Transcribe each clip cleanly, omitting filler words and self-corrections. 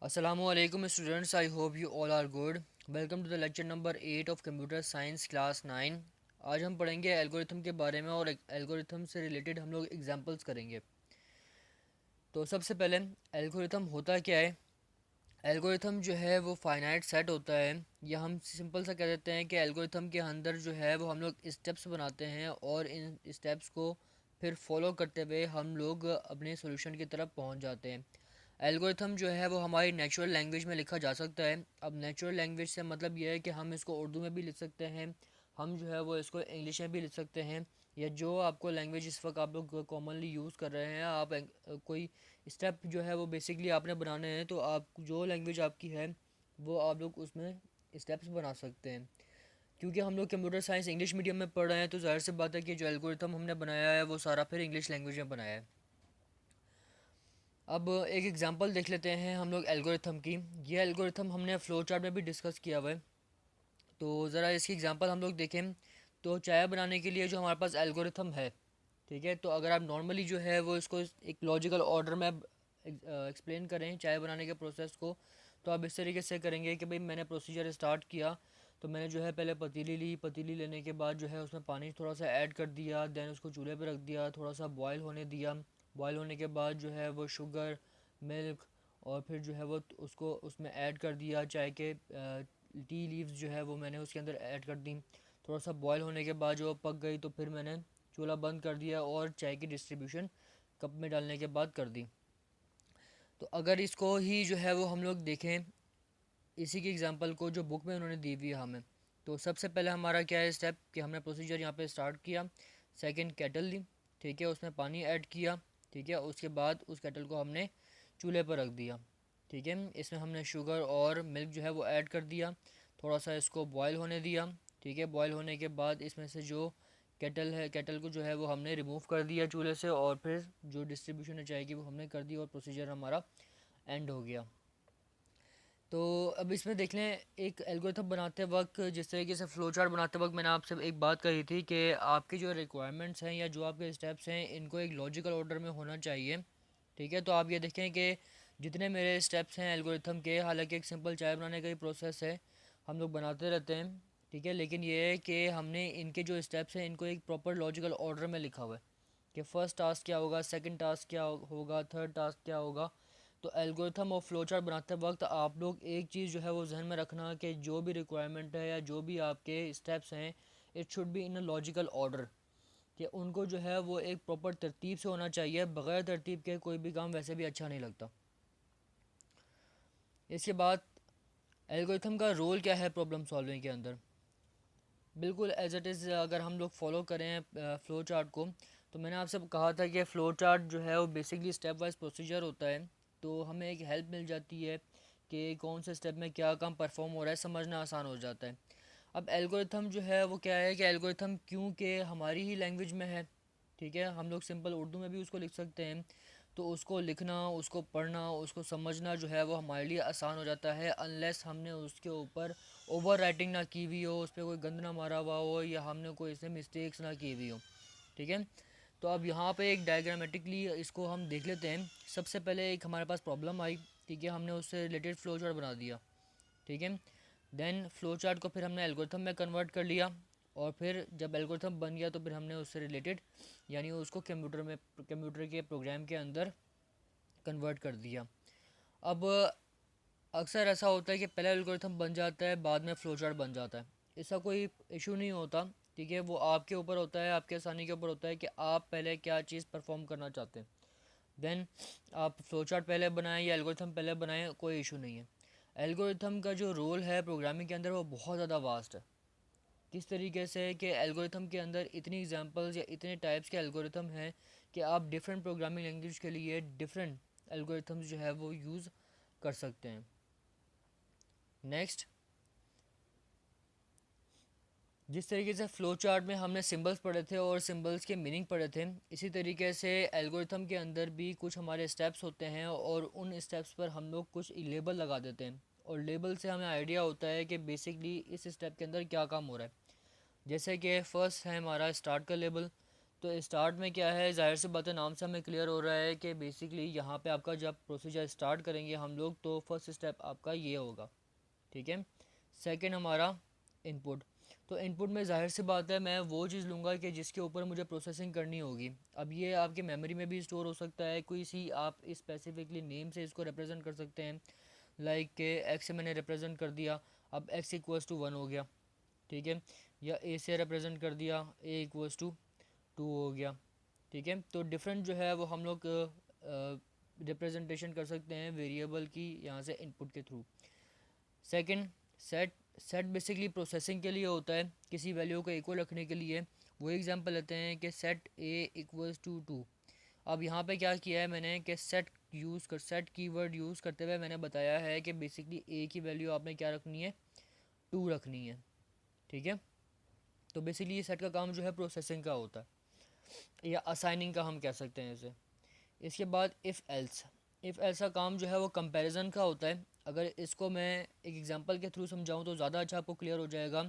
Assalamualaikum students, I hope you all are good. Welcome to the lecture number 8 of Computer Science Class 9. आज हम पढ़ेंगे algorithm के बारे में और एल्गोरिथम से रिलेटेड हम लोग एग्जांपल्स करेंगे। तो सबसे पहले एल्गोरिथम होता क्या है। एल्गोरिथम जो है वो फाइनाइट सेट होता है, या हम सिंपल सा कह देते हैं कि एल्गोरिथम के अंदर जो है वो हम लोग स्टेप्स बनाते हैं और इन स्टेप्स को फिर फॉलो करते हुए हम लोग अपने सॉल्यूशन की तरफ पहुंच जाते हैं। एल्गोरिथम जो है वो हमारी नेचुरल लैंग्वेज में लिखा जा सकता है। अब नेचुरल लैंग्वेज से मतलब ये है कि हम इसको उर्दू में भी लिख सकते हैं, हम जो है वो इसको इंग्लिश में भी लिख सकते हैं, या जो आपको लैंग्वेज इस वक्त आप लोग कॉमनली यूज़ कर रहे हैं। आप कोई स्टेप जो है वो बेसिकली आपने बनाने हैं, तो आप जो लैंग्वेज आपकी है वो आप लोग उसमें स्टेप्स बना सकते हैं। क्योंकि हम लोग कंप्यूटर साइंस इंग्लिश मीडियम में पढ़ रहे हैं, तो ज़ाहिर सी बात है कि जो एल्गोरिथम हमने बनाया है वो सारा फिर इंग्लिश लैंग्वेज में बनाया है। अब एक एग्जांपल देख लेते हैं हम लोग एल्गोरिथम की। ये एल्गोरिथम हमने फ़्लो चार्ट में भी डिस्कस किया हुआ है। तो ज़रा इसकी एग्जांपल हम लोग देखें। तो चाय बनाने के लिए जो हमारे पास एल्गोरिथम है, ठीक है, तो अगर आप नॉर्मली जो है वो इसको एक लॉजिकल ऑर्डर में एक्सप्लेन करें चाय बनाने के प्रोसेस को, तो आप इस तरीके से करेंगे कि भाई मैंने प्रोसीजर स्टार्ट किया। तो मैंने जो है पहले पतीली ली, पतीली लेने के बाद जो है उसमें पानी थोड़ा सा ऐड कर दिया, देन उसको चूल्हे पे रख दिया, थोड़ा सा बॉयल होने दिया। बॉयल होने के बाद जो है वो शुगर, मिल्क, और फिर जो है वो उसको उसमें ऐड कर दिया। चाय के टी लीव्स जो है वो मैंने उसके अंदर ऐड कर दी। थोड़ा सा बॉयल होने के बाद जो पक गई, तो फिर मैंने चूल्हा बंद कर दिया और चाय की डिस्ट्रीब्यूशन कप में डालने के बाद कर दी। तो अगर इसको ही जो है वो हम लोग देखें, इसी की एग्जांपल को जो बुक में उन्होंने दी हुई है हमें, तो सबसे पहले हमारा क्या है स्टेप कि हमने प्रोसीजर यहाँ पे स्टार्ट किया। सेकंड केटल ली, ठीक है, उसमें पानी ऐड किया, ठीक है, उसके बाद उस केटल को हमने चूल्हे पर रख दिया, ठीक है, इसमें हमने शुगर और मिल्क जो है वो ऐड कर दिया। थोड़ा सा इसको बॉयल होने दिया, ठीक है। बॉयल होने के बाद इसमें से जो केटल है, केटल को जो है वो हमने रिमूव कर दिया चूल्हे से, और फिर जो डिस्ट्रीब्यूशन है चाय की वो हमने कर दी, और प्रोसीजर हमारा एंड हो गया। तो अब इसमें देख लें, एक एल्गोरिथम बनाते वक्त जिस तरीके से फ़्लो चार्ट बनाते वक्त मैंने आपसे एक बात कही थी कि आपकी जो रिक्वायरमेंट्स हैं या जो आपके स्टेप्स हैं इनको एक लॉजिकल ऑर्डर में होना चाहिए, ठीक है। तो आप ये देखें कि जितने मेरे स्टेप्स हैं एल्गोरिथम के, हालांकि एक सिंपल चाय बनाने का ही प्रोसेस है, हम लोग बनाते रहते हैं, ठीक है, लेकिन ये है कि हमने इनके जो स्टेप्स हैं इनको एक प्रॉपर लॉजिकल ऑर्डर में लिखा हुआ है कि फ़र्स्ट टास्क क्या होगा, सेकंड टास्क क्या होगा, थर्ड टास्क क्या होगा। तो एल्गोरिथम और फ्लो चार्ट बनाते वक्त आप लोग एक चीज़ जो है वो जहन में रखना कि जो भी रिक्वायरमेंट है या जो भी आपके स्टेप्स हैं, it should be in a logical order, कि उनको जो है वो एक प्रॉपर तरतीब से होना चाहिए। बगैर तरतीब के कोई भी काम वैसे भी अच्छा नहीं लगता। इसके बाद एल्गोरिथम का रोल क्या है प्रॉब्लम सॉल्विंग के अंदर। बिल्कुल एज इट इज़ अगर हम लोग फॉलो करें फ़्लो चार्ट को, तो मैंने आपसे कहा था कि फ़्लो चार्ट जो है वो बेसिकली स्टेप वाइज प्रोसीजर होता है। तो हमें एक हेल्प मिल जाती है कि कौन से स्टेप में क्या काम परफॉर्म हो रहा है, समझना आसान हो जाता है। अब एल्गोरिथम जो है वो क्या है कि एल्गोरिथम क्योंकि हमारी ही लैंग्वेज में है, ठीक है, हम लोग सिंपल उर्दू में भी उसको लिख सकते हैं। तो उसको लिखना, उसको पढ़ना, उसको समझना जो है वो हमारे लिए आसान हो जाता है, अनलेस हमने उसके ऊपर ओवर राइटिंग ना की हुई हो, उस पर कोई गंद ना मारा हुआ हो, या हमने कोई इसमें मिस्टेक्स ना की हुई हो, ठीक है। तो अब यहाँ पे एक डायग्रामेटिकली इसको हम देख लेते हैं। सबसे पहले एक हमारे पास प्रॉब्लम आई, ठीक है, हमने उससे रिलेटेड फ्लो चार्ट बना दिया, ठीक है। देन फ्लो चार्ट को फिर हमने एल्गोरिथम में कन्वर्ट कर लिया, और फिर जब एल्गोरिथम बन गया तो फिर हमने उससे रिलेटेड यानी उसको कंप्यूटर के प्रोग्राम के अंदर कन्वर्ट कर दिया। अब अक्सर ऐसा होता है कि पहले एल्गोरिथम बन जाता है, बाद में फ्लो चार्ट बन जाता है। इसका कोई इशू नहीं होता, ठीक है, वो आपके ऊपर होता है, आपके आसानी के ऊपर होता है कि आप पहले क्या चीज़ परफॉर्म करना चाहते हैं। देन आप फ्लो चार्ट पहले बनाएं या एल्गोरिथम पहले बनाएं, कोई इशू नहीं है। एल्गोरिथम का जो रोल है प्रोग्रामिंग के अंदर वो बहुत ज़्यादा वास्ट है। किस तरीके से कि एल्गोरिथम के अंदर इतनी एग्जांपल्स या इतने टाइप्स के एल्गोरिथम हैं कि आप डिफरेंट प्रोग्रामिंग लैंग्वेज के लिए डिफरेंट एल्गोरिथम्स जो है वो यूज़ कर सकते हैं। नेक्स्ट, जिस तरीके से फ़्लो चार्ट में हमने सिंबल्स पढ़े थे और सिंबल्स के मीनिंग पढ़े थे, इसी तरीके से एल्गोरिथम के अंदर भी कुछ हमारे स्टेप्स होते हैं, और उन स्टेप्स पर हम लोग कुछ लेबल लगा देते हैं, और लेबल से हमें आइडिया होता है कि बेसिकली इस स्टेप के अंदर क्या काम हो रहा है। जैसे कि फ़र्स्ट है हमारा स्टार्ट का लेबल, तो स्टार्ट में क्या है, ज़ाहिर सी बात है नाम से हमें क्लियर हो रहा है कि बेसिकली यहाँ पे आपका जब प्रोसीजर स्टार्ट करेंगे हम लोग तो फर्स्ट स्टेप आपका ये होगा, ठीक है। सेकंड हमारा इनपुट। तो इनपुट में ज़ाहिर सी बात है मैं वो चीज़ लूँगा कि जिसके ऊपर मुझे प्रोसेसिंग करनी होगी। अब ये आपकी मेमोरी में भी स्टोर हो सकता है, कोई सी आप स्पेसिफिकली नेम से इसको रिप्रेजेंट कर सकते हैं, लाइक के एक्स से मैंने रिप्रेजेंट कर दिया, अब एक्स इक्वल्स टू 1 हो गया, ठीक है। या ए से रिप्रेजेंट कर दिया, ए इक्वल्स टू 2 हो गया, ठीक है। तो डिफरेंट जो है वो हम लोग रिप्रेजेंटेशन कर सकते हैं वेरिएबल की यहाँ से इनपुट के through. Second, set. Set basically processing के लिए होता है, किसी वैल्यू को इक्वल रखने के लिए। वो एग्जांपल लेते हैं कि सेट ए इक्वल्स टू 2। अब यहाँ पे क्या किया है मैंने कि सेट कीवर्ड यूज़ करते हुए मैंने बताया है कि बेसिकली ए की वैल्यू आपने क्या रखनी है, 2 रखनी है, ठीक है। तो बेसिकली ये सेट का काम जो है प्रोसेसिंग का होता है या असाइनिंग का हम कह सकते हैं इसे। इसके बाद इफ़ एल्स का काम जो है वो कंपैरिजन का होता है। अगर इसको मैं एक एग्जांपल के थ्रू समझाऊं तो ज़्यादा अच्छा आपको क्लियर हो जाएगा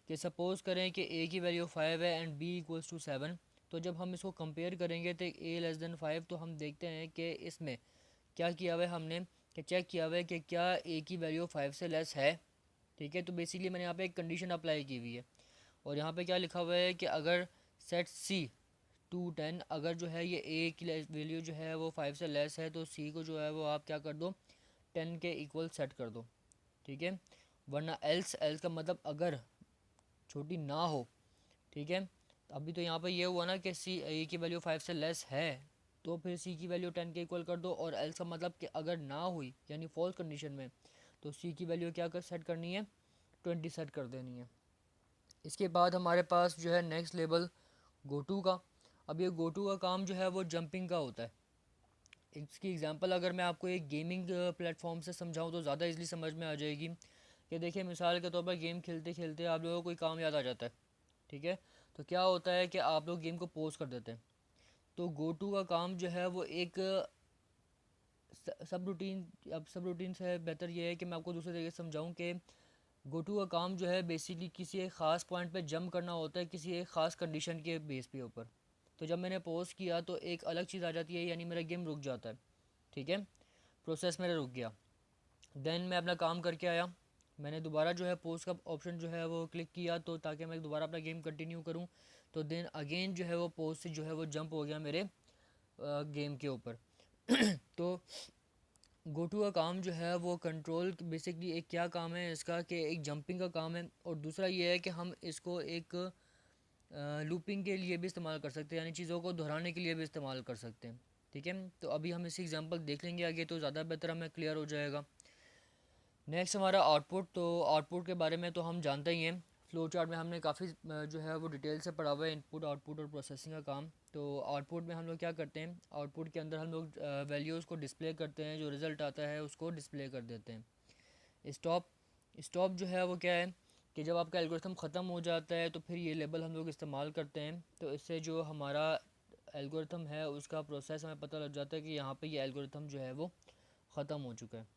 कि सपोज़ करें कि ए की वैल्यू 5 है एंड बी इक्वल्स टू 7। तो जब हम इसको कंपेयर करेंगे तो ए लेस देन 5, तो हम देखते हैं कि इसमें क्या किया हुआ है हमने, कि चेक किया हुआ है कि क्या ए की वैल्यू 5 से लेस है, ठीक है। तो बेसिकली मैंने यहाँ पे एक कंडीशन अप्लाई की हुई है और यहाँ पे क्या लिखा हुआ है कि अगर सेट सी टू 10, अगर जो है ये ए की वैल्यू जो है वो 5 से लेस है तो सी को जो है वो आप क्या कर दो, 10 के इक्वल सेट कर दो, ठीक है। वरना एल्स, एल्स का मतलब अगर छोटी ना हो, ठीक है। अभी तो यहाँ पे ये हुआ ना कि सी ए की वैल्यू 5 से लेस है तो फिर सी की वैल्यू 10 के इक्वल कर दो, और एल्स का मतलब कि अगर ना हुई यानी फॉल्स कंडीशन में तो सी की वैल्यू क्या कर सेट करनी है, 20 सेट कर देनी है। इसके बाद हमारे पास जो है नेक्स्ट लेवल गोटू का। अब ये गोटू का काम जो है वो जंपिंग का होता है। इसकी एग्जांपल अगर मैं आपको एक गेमिंग प्लेटफॉर्म से समझाऊं तो ज़्यादा इजली समझ में आ जाएगी कि देखिए मिसाल के तौर पर गेम खेलते खेलते आप लोगों को कोई काम याद आ जाता है, ठीक है। तो क्या होता है कि आप लोग गेम को पोज कर देते हैं। तो गोटू का काम जो है वो एक सब रूटीन, अब सब रूटीन से बेहतर ये है कि मैं आपको दूसरे तरीके से समझाऊं कि गोटू का काम जो है बेसिकली किसी एक ख़ास पॉइंट पे जंप करना होता है किसी एक ख़ास कंडीशन के बेस पे ऊपर। तो जब मैंने पोज किया तो एक अलग चीज़ आ जाती है यानी मेरा गेम रुक जाता है, ठीक है। प्रोसेस मेरा रुक गया। देन मैं अपना काम करके आया, मैंने दोबारा जो है पोज का ऑप्शन जो है वो क्लिक किया तो ताकि मैं दोबारा अपना गेम कंटिन्यू करूं। तो देन अगेन जो है वो पोज से जो है वो जंप हो गया मेरे गेम के ऊपर। तो गोटू का काम जो है वो कंट्रोल बेसिकली एक क्या काम है इसका कि एक जंपिंग का काम है, और दूसरा ये है कि हम इसको एक लूपिंग के लिए भी इस्तेमाल कर सकते हैं यानी चीज़ों को दोहराने के लिए भी इस्तेमाल कर सकते हैं, ठीक है। तो अभी हम इसी एग्जांपल देख लेंगे आगे तो ज़्यादा बेहतर हमें क्लियर हो जाएगा। नेक्स्ट हमारा आउटपुट। तो आउटपुट के बारे में तो हम जानते ही हैं, फ्लो चार्ट में हमने काफ़ी जो है वो डिटेल से पढ़ा हुआ है इनपुट आउटपुट और प्रोसेसिंग का काम। तो आउटपुट में हम लोग क्या करते हैं, आउटपुट के अंदर हम लोग वैल्यूज़ को डिस्प्ले करते हैं, जो रिज़ल्ट आता है उसको डिस्प्ले कर देते हैं। स्टॉप। स्टॉप जो है वो क्या है कि जब आपका एल्गोरिथम ख़त्म हो जाता है तो फिर ये लेबल हम लोग इस्तेमाल करते हैं, तो इससे जो हमारा एल्गोरिथम है उसका प्रोसेस हमें पता लग जाता है कि यहाँ पे ये एल्गोरिथम जो है वो ख़त्म हो चुका है।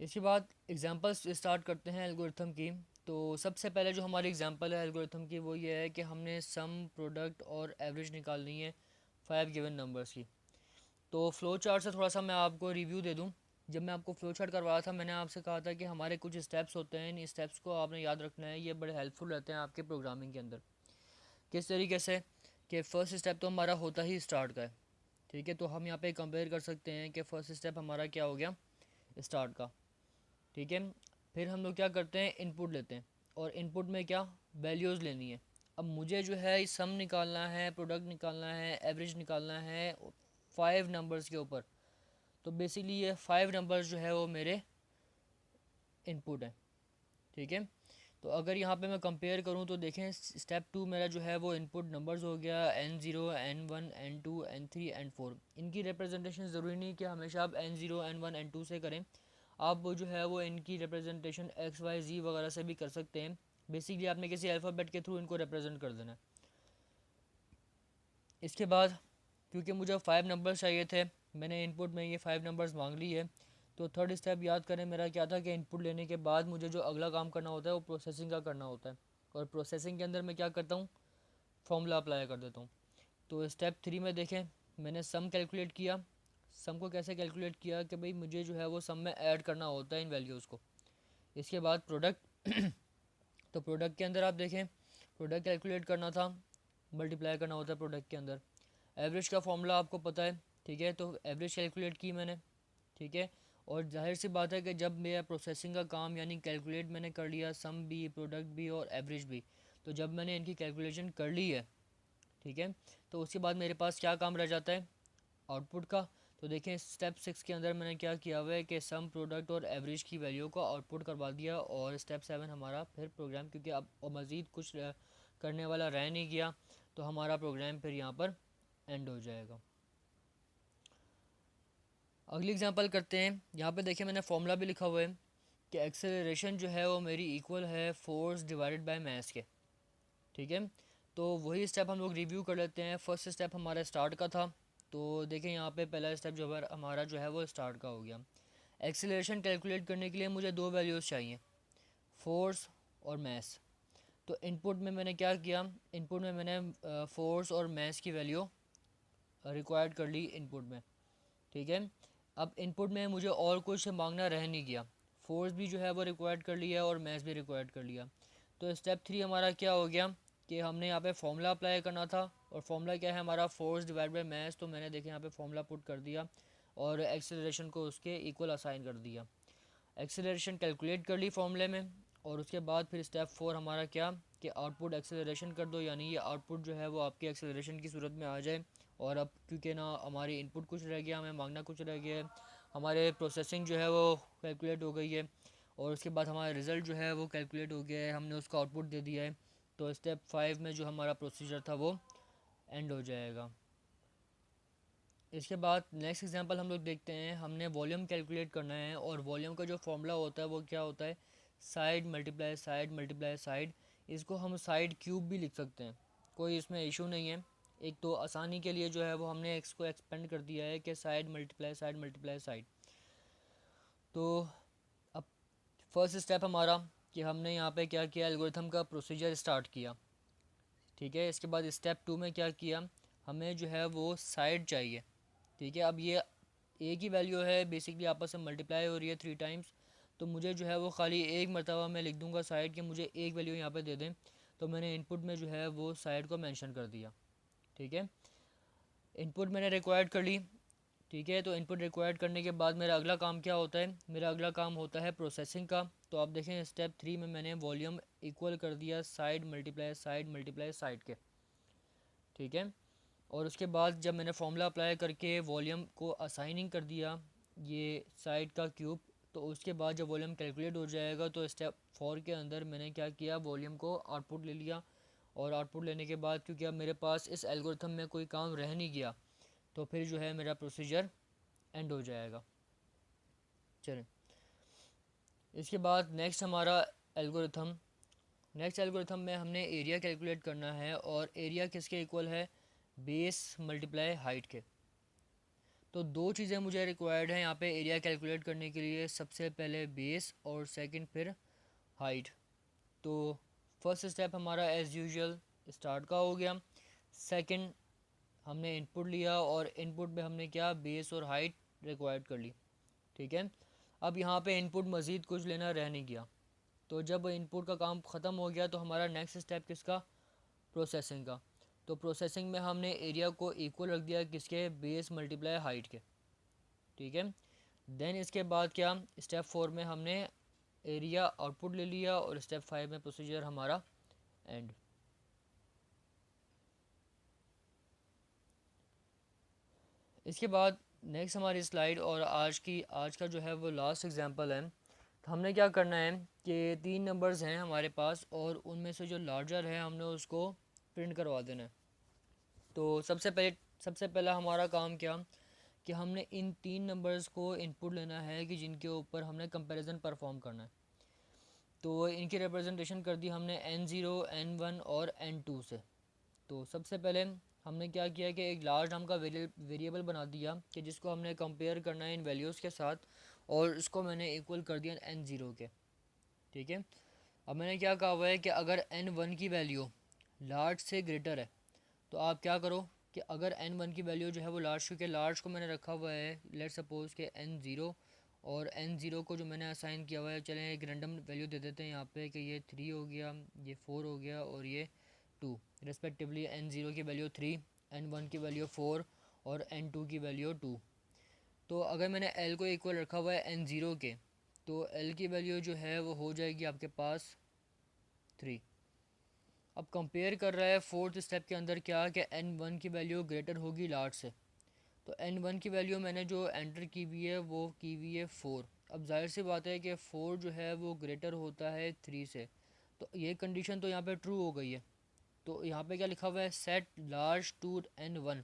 इसके बाद एग्जांपल्स स्टार्ट करते हैं एल्गोरिथम की। तो सबसे पहले जो हमारी एग्जांपल है एल्गोरिथम की वो ये है कि हमने सम, प्रोडक्ट और एवरेज निकालनी है 5 गिवन नंबर्स की। तो फ़्लो चार्ट से थोड़ा सा मैं आपको रिव्यू दे दूं। जब मैं आपको फ़्लो चार्ट करवाया था मैंने आपसे कहा था कि हमारे कुछ स्टेप्स होते हैं, इन स्टेप्स को आपने याद रखना है, ये बड़े हेल्पफुल रहते हैं आपके प्रोग्रामिंग के अंदर। किस तरीके से कि फ़र्स्ट स्टेप तो हमारा होता ही स्टार्ट का है, ठीक है। तो हम यहाँ पे कंपेयर कर सकते हैं कि फ़र्स्ट स्टेप हमारा क्या हो गया, स्टार्ट का, ठीक है। फिर हम लोग क्या करते हैं, इनपुट लेते हैं और इनपुट में क्या वैल्यूज़ लेनी है। अब मुझे जो है सम निकालना है, प्रोडक्ट निकालना है, एवरेज निकालना है 5 नंबर्स के ऊपर। तो बेसिकली ये 5 नंबर्स जो है वो मेरे इनपुट है, ठीक है। तो अगर यहाँ पे मैं कंपेयर करूँ तो देखें स्टेप 2 मेरा जो है वो इनपुट नंबर्स हो गया N0, N1, N2, N3, N4। इनकी रिप्रेजेंटेशन ज़रूरी नहीं कि हमेशा आप N0, N1, N2 से करें, आप वो जो है वो इनकी रिप्रेजेंटेशन XYZ वगैरह से भी कर सकते हैं। बेसिकली आपने किसी अल्फ़ाबेट के थ्रू इनको रिप्रेजेंट कर देना है। इसके बाद क्योंकि मुझे 5 नंबर्स चाहिए थे, मैंने इनपुट में ये 5 नंबर्स मांग ली है, तो थर्ड स्टेप याद करें मेरा क्या था कि इनपुट लेने के बाद मुझे जो अगला काम करना होता है वो प्रोसेसिंग का करना होता है, और प्रोसेसिंग के अंदर मैं क्या करता हूँ, फॉर्मूला अप्लाई कर देता हूँ। तो स्टेप 3 में देखें, मैंने सम कैलकुलेट किया। सम को कैसे कैलकुलेट किया कि भाई मुझे जो है वो सम में ऐड करना होता है इन वैल्यूज़ को। इसके बाद प्रोडक्ट तो प्रोडक्ट के अंदर आप देखें, प्रोडक्ट कैलकुलेट करना था, मल्टीप्लाई करना होता है प्रोडक्ट के अंदर। एवरेज का फॉर्मूला आपको पता है, ठीक है, तो एवरेज कैलकुलेट की मैंने, ठीक है। और जाहिर सी बात है कि जब मेरा प्रोसेसिंग का काम यानी कैलकुलेट मैंने कर लिया, सम भी, प्रोडक्ट भी और एवरेज भी, तो जब मैंने इनकी कैलकुलेशन कर ली है, ठीक है, तो उसके बाद मेरे पास क्या काम रह जाता है, आउटपुट का। तो देखें स्टेप 6 के अंदर मैंने क्या किया हुआ है कि सम, प्रोडक्ट और एवरेज की वैल्यू को आउटपुट करवा दिया, और स्टेप 7 हमारा फिर प्रोग्राम, क्योंकि अब मज़ीद कुछ करने वाला रह नहीं गया, तो हमारा प्रोग्राम फिर यहाँ पर एंड हो जाएगा। अगली एग्जांपल करते हैं। यहाँ पे देखिए मैंने फॉर्मूला भी लिखा हुआ है कि एक्सेलरेशन जो है वो मेरी इक्वल है फोर्स डिवाइडेड बाय मास के, ठीक है। तो वही स्टेप हम लोग रिव्यू कर लेते हैं। फर्स्ट स्टेप हमारा स्टार्ट का था, तो देखें यहाँ पे पहला स्टेप जो है हमारा जो है वो स्टार्ट का हो गया। एक्सेलरेशन कैलकुलेट करने के लिए मुझे दो वैल्यूज़ चाहिए, फोर्स और मास। तो इनपुट में मैंने क्या किया, इनपुट में मैंने फोर्स और मास की वैल्यू रिक्वायर्ड कर ली इनपुट में, ठीक है। अब इनपुट में मुझे और कुछ मांगना रह नहीं गया, फोर्स भी जो है वो रिक्वायर्ड कर लिया और मैथ्स भी रिक्वायर्ड कर लिया। तो स्टेप 3 हमारा क्या हो गया कि हमने यहाँ पे फॉर्मूला अप्लाई करना था, और फॉर्मूला क्या है हमारा, फोर्स डिवाइड बाय मैथ्स। तो मैंने देखे यहाँ पे फॉर्मूला पुट कर दिया और एक्सेलरेशन को उसके इक्वल असाइन कर दिया। एक्सेलरेशन कैलकुलेट कर ली फॉर्मूले में, और उसके बाद फिर स्टेप 4 हमारा क्या कि आउटपुट एक्सेलरेशन कर दो, यानी ये आउटपुट जो है वो आपके एक्सेलरेशन की सूरत में आ जाए। और अब क्योंकि ना हमारी इनपुट कुछ रह गया, हमें मांगना कुछ रह गया है, हमारे प्रोसेसिंग जो है वो कैलकुलेट हो गई है, और उसके बाद हमारा रिज़ल्ट जो है वो कैलकुलेट हो गया है, हमने उसका आउटपुट दे दिया है। तो स्टेप 5 में जो हमारा प्रोसीजर था वो एंड हो जाएगा। इसके बाद नेक्स्ट एग्जांपल हम लोग देखते हैं। हमने वॉल्यूम कैलकुलेट करना है, और वॉल्यूम का जो फॉर्मूला होता है वो क्या होता है, side multiply side multiply side. इसको हम साइड क्यूब भी लिख सकते हैं, कोई इसमें इशू नहीं है। एक तो आसानी के लिए जो है वो हमने इसको एक्सपेंड कर दिया है कि side multiply side multiply side. तो अब फर्स्ट स्टेप हमारा कि हमने यहाँ पे क्या किया, एल्गोरिथम का प्रोसीजर स्टार्ट किया, ठीक है। इसके बाद स्टेप 2 में क्या किया, हमें जो है वो साइड चाहिए, ठीक है। अब ये एक ही वैल्यू है, बेसिकली आपस में मल्टीप्लाई हो रही है 3 टाइम्स, तो मुझे जो है वो खाली एक मरतबा मैं लिख दूंगा साइड कि मुझे एक वैल्यू यहाँ पे दे दें। तो मैंने इनपुट में जो है वो साइड को मेंशन कर दिया, ठीक है। इनपुट मैंने रिक्वायर्ड कर ली, ठीक है। तो इनपुट रिक्वायर्ड करने के बाद मेरा अगला काम क्या होता है, मेरा अगला काम होता है प्रोसेसिंग का। तो आप देखें स्टेप 3 में मैंने वॉल्यूम इक्वल कर दिया साइड मल्टीप्लाई साइड के, ठीक है। और उसके बाद जब मैंने फॉर्मूला अप्लाई करके वॉल्यूम को असाइनिंग कर दिया ये साइड का क्यूब, तो उसके बाद जब वॉल्यूम कैलकुलेट हो जाएगा तो स्टेप 4 के अंदर मैंने क्या किया, वॉल्यूम को आउटपुट ले लिया। और आउटपुट लेने के बाद क्योंकि अब मेरे पास इस एल्गोरिथम में कोई काम रह नहीं गया, तो फिर जो है मेरा प्रोसीजर एंड हो जाएगा। चलें, इसके बाद नेक्स्ट एल्गोरिथम में हमने एरिया कैलकुलेट करना है, और एरिया किसके इक्वल है, बेस मल्टीप्लाई हाइट के। तो दो चीज़ें मुझे रिक्वायर्ड हैं यहाँ पे एरिया कैलकुलेट करने के लिए, सबसे पहले बेस और सेकंड फिर हाइट। तो फर्स्ट स्टेप हमारा एज़ यूजुअल स्टार्ट का हो गया। सेकंड हमने इनपुट लिया, और इनपुट में हमने क्या, बेस और हाइट रिक्वायर्ड कर ली, ठीक है। अब यहाँ पे इनपुट मज़ीद कुछ लेना रह नहीं गया, तो जब इनपुट का काम ख़त्म हो गया तो हमारा नेक्स्ट स्टेप किसका, प्रोसेसिंग का। तो प्रोसेसिंग में हमने एरिया को इक्वल रख दिया किसके, बेस मल्टीप्लाई हाइट के, ठीक है। देन इसके बाद क्या, स्टेप 4 में हमने एरिया आउटपुट ले लिया, और स्टेप 5 में प्रोसीजर हमारा एंड। इसके बाद नेक्स्ट हमारी स्लाइड और आज का जो है वो लास्ट एग्जांपल है। तो हमने क्या करना है कि 3 नंबर्स हैं हमारे पास, और उनमें से जो लार्जर है हमने उसको प्रिंट करवा देना है। तो सबसे पहला हमारा काम क्या कि हमने इन 3 नंबर्स को इनपुट लेना है कि जिनके ऊपर हमने कंपैरिजन परफॉर्म करना है। तो इनकी रिप्रेजेंटेशन कर दी हमने N0, N1 और N2 से। तो सबसे पहले हमने क्या किया कि एक लार्ज नाम का वेरिएबल बना दिया कि जिसको हमने कंपेयर करना है इन वैल्यूज़ के साथ, और इसको मैंने इक्वल कर दिया n0 के। ठीक है, अब मैंने क्या कहा हुआ है कि अगर n1 की वैल्यू लार्ज से ग्रेटर है तो आप क्या करो कि अगर n1 की वैल्यू जो है वो लार्ज, क्योंकि लार्ज को मैंने रखा हुआ है लेट सपोज के n0, और n0 को जो मैंने असाइन किया हुआ है, चलें एक रैंडम वैल्यू दे देते हैं यहाँ पे कि ये 3 हो गया, ये 4 हो गया और ये 2 रिस्पेक्टिवली। n0 की वैल्यू 3, n1 की वैल्यू 4 और n2 की वैल्यू 2। तो अगर मैंने l को इक्वल रखा हुआ है n0 के, तो l की वैल्यू जो है वो हो जाएगी आपके पास 3। अब कंपेयर कर रहा है फोर्थ स्टेप के अंदर क्या कि n1 की वैल्यू ग्रेटर होगी लार्ज से। तो n1 की वैल्यू मैंने जो एंटर की हुई है वो की हुई है 4। अब जाहिर सी बात है कि 4 जो है वो ग्रेटर होता है 3 से, तो ये कंडीशन तो यहाँ पे ट्रू हो गई है। तो यहाँ पे क्या लिखा हुआ है, सेट लार्ज टू n1,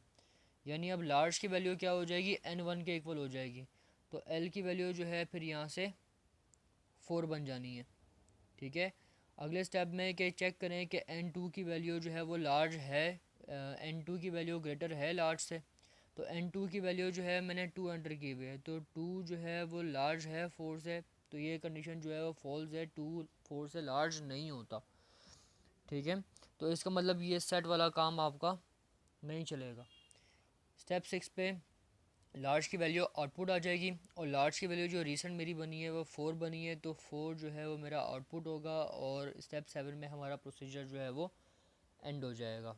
यानी अब लार्ज की वैल्यू क्या हो जाएगी, n1 के इक्वल हो जाएगी। तो l की वैल्यू जो है फिर यहाँ से 4 बन जानी है। ठीक है, अगले स्टेप में कि चेक करें कि n2 की वैल्यू जो है वो लार्ज है, n2 की वैल्यू ग्रेटर है लार्ज से। तो n2 की वैल्यू जो है मैंने 2 एंटर की हुई है, तो 2 जो है वो लार्ज है 4 से, तो ये कंडीशन जो है वो फॉल्स है, 2 4 से लार्ज नहीं होता। ठीक है, तो इसका मतलब ये सेट वाला काम आपका नहीं चलेगा। स्टेप 6 पे लार्ज की वैल्यू आउटपुट आ जाएगी, और लार्ज की वैल्यू जो रिसेंट मेरी बनी है वो 4 बनी है, तो 4 जो है वो मेरा आउटपुट होगा, और स्टेप 7 में हमारा प्रोसीजर जो है वो एंड हो जाएगा।